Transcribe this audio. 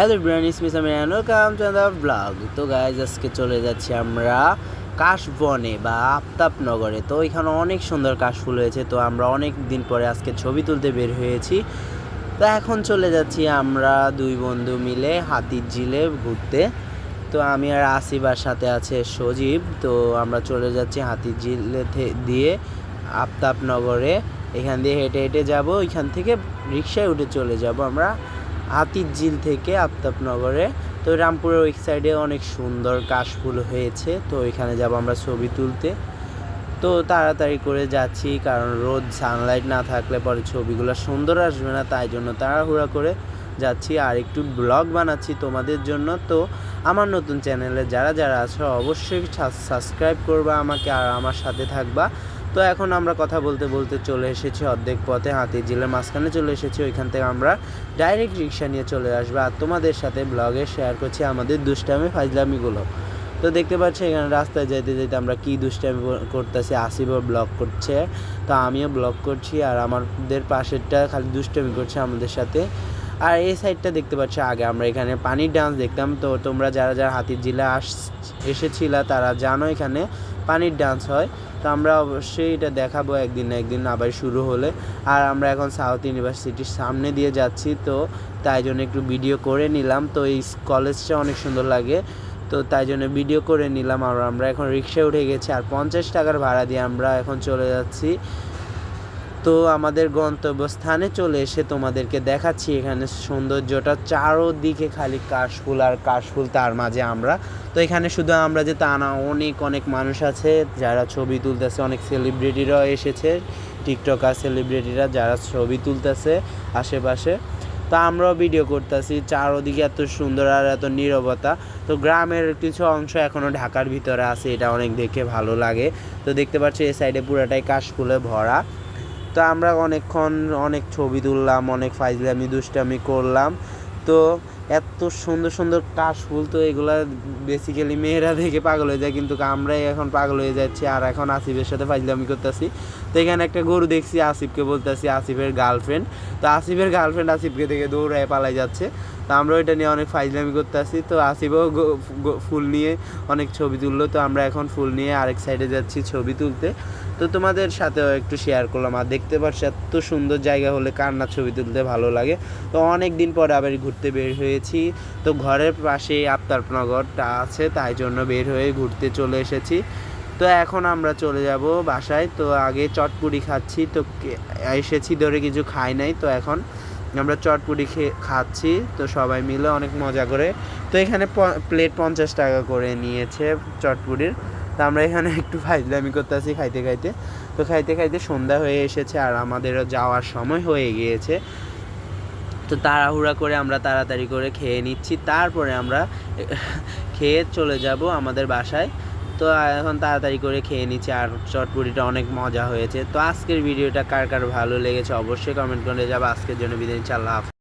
Hello ব্রান ইসমি Samiyan welcome to the blog. তো গাইজ আজকে চলে যাচ্ছি আমরা কাশবনে বা আফতাবনগরে। তো এখানে অনেক সুন্দর কাশফুল হয়েছে। তো আমরা অনেক দিন পরে আজকে ছবি তুলতে বের হয়েছি। তো এখন চলে যাচ্ছি আমরা দুই বন্ধু মিলে হাতির ঝিলে ঘুরতে। তো আমি আর আসিফার সাথে আছে সজীব। তো আমরা চলে যাচ্ছি হাতির ঝিলে দিয়ে আফতাবনগরে। এখান দিয়ে হেঁটে হেঁটে যাব, এখান থেকে রিক্সায় উঠে চলে যাব আমরা হাতির ঝিল থেকে আফতাবনগরে। তো রামপুরের ওই সাইডে অনেক সুন্দর কাশফুল হয়েছে, তো এখানে যাব আমরা ছবি তুলতে। তো তাড়াতাড়ি করে যাচ্ছি, কারণ রোদ সানলাইট না থাকলে পরে ছবিগুলো সুন্দর আসবে না, তাই জন্য তাড়াহুড়া করে যাচ্ছি আর একটু ব্লগ বানাচ্ছি তোমাদের জন্য। তো আমার নতুন চ্যানেলে যারা যারা আছো অবশ্যই সাবস্ক্রাইব করবা আমাকে আর আমার সাথে থাকবা। তো এখন আমরা কথা বলতে বলতে চলে এসেছি অর্ধেক পথে, হাতির ঝিলের মাঝখানে চলে এসেছি। ওইখান থেকে আমরা ডাইরেক্ট রিক্সা নিয়ে চলে আসবো আর তোমাদের সাথে ব্লগে শেয়ার করছি আমাদের দুষ্টামি ফাজলামিগুলো। তো দেখতে পাচ্ছি এখানে রাস্তায় যেতে যেতে আমরা কী দুষ্টামি করতেছি। আসিফও ব্লগ করছে, তো আমিও ব্লগ করছি, আর আমাদের পাশেরটা খালি দুষ্টামি করছে আমাদের সাথে। আর এই সাইডটা দেখতে পাচ্ছ, আগে আমরা এখানে পানির ডান্স দেখতাম। তো তোমরা যারা যারা হাতির ঝিলে এসেছিলা তারা জানো এখানে পানির ডান্স হয়। তো আমরা অবশ্যই এটা দেখাবো একদিন না একদিন আবার শুরু হলে। আর আমরা এখন সাউথ ইউনিভার্সিটির সামনে দিয়ে যাচ্ছি, তো তাই জন্য একটু ভিডিও করে নিলাম। তো এই কলেজটা অনেক সুন্দর লাগে, তো তাই জন্য ভিডিও করে নিলাম। আর আমরা এখন রিক্সায় উঠে গেছি আর 50 টাকার ভাড়া দিয়ে আমরা এখন চলে যাচ্ছি। তো আমাদের গন্তব্যস্থানে চলে এসে তোমাদেরকে দেখাচ্ছি এখানে সৌন্দর্যটা, চারোদিকে খালি কাশফুল আর কাশফুল, তার মাঝে আমরা। তো এখানে শুধু আমরা যে তা না, অনেক অনেক মানুষ আছে যারা ছবি তুলতেছে, অনেক সেলিব্রিটিরাও এসেছে, টিকটকার সেলিব্রিটিরা যারা ছবি তুলতেছে আশেপাশে। তো আমরাও ভিডিও করতেছি, চারোদিকে এত সুন্দর আর এত নীরবতা। তো গ্রামের কিছু অংশ এখনও ঢাকার ভিতরে আছে, এটা অনেক দেখে ভালো লাগে। তো দেখতে পাচ্ছি এই সাইডে পুরাটাই কাশফুলে ভরা। তো আমরা অনেকক্ষণ অনেক ছবি তুললাম, অনেক ফাইজলামি দুষ্টামি করলাম। তো এত সুন্দর সুন্দর কাশফুল, তো এগুলা বেসিক্যালি মেয়েরা দেখে পাগল হয়ে যায়, কিন্তু আমরাই এখন পাগল হয়ে যাচ্ছি। আর এখন আসিফের সাথে ফাইজলামি করতেছি। তো এখানে একটা গরু দেখছি, আসিফকে বলতেছি আসিফের গার্লফ্রেন্ড। তো আসিফের গার্লফ্রেন্ড আসিফকে দেখে দৌড়ায় পালাই যাচ্ছে। তো আমরা ওইটা নিয়ে অনেক ফাইজলামি করতেছি। তো আসিফও ফুল নিয়ে অনেক ছবি তুললো। তো আমরা এখন ফুল নিয়ে আরেক সাইডে যাচ্ছি ছবি তুলতে। তো তোমাদের সাথেও একটু শেয়ার করলাম। আর দেখতে পাচ্ছি এত সুন্দর জায়গা হলে কার না ছবি তুলতে ভালো লাগে। তো অনেক দিন পরে আবার ঘুরতে বের হয়েছি। তো ঘরের পাশে আফতাবনগরটা আছে, তাই জন্য বের হয়ে ঘুরতে চলে এসেছি। তো এখন আমরা চলে যাব বাসায়। তো আগে চটপুরি খাচ্ছি, তো এসেছি ধরে কিছু খাই নাই, তো এখন আমরা চটপুরি খাচ্ছি। তো সবাই মিলে অনেক মজা করে। তো এখানে প্লেট 50 টাকা করে নিয়েছে চটপুরির। তো আমরা এখানে একটু ফাইজলামি করতেছি খাইতে খাইতে। তো খাইতে খাইতে সন্ধ্যা হয়ে এসেছে আর আমাদেরও যাওয়ার সময় হয়ে গিয়েছে। তো তাড়াহুড়া করে আমরা তাড়াতাড়ি করে খেয়ে নিচ্ছি, তারপরে আমরা খেয়ে চলে যাব আমাদের বাসায়। তো এখন তাড়াতাড়ি করে খেয়ে নিচ্ছি আর চটপুরিটা অনেক মজা হয়েছে। তো আজকের ভিডিওটা কার কার ভালো লেগেছে অবশ্যই কমেন্ট করে যাবো। আজকের জন্য বিদায় নিচ্ছি, আল্লাহ হাফেজ।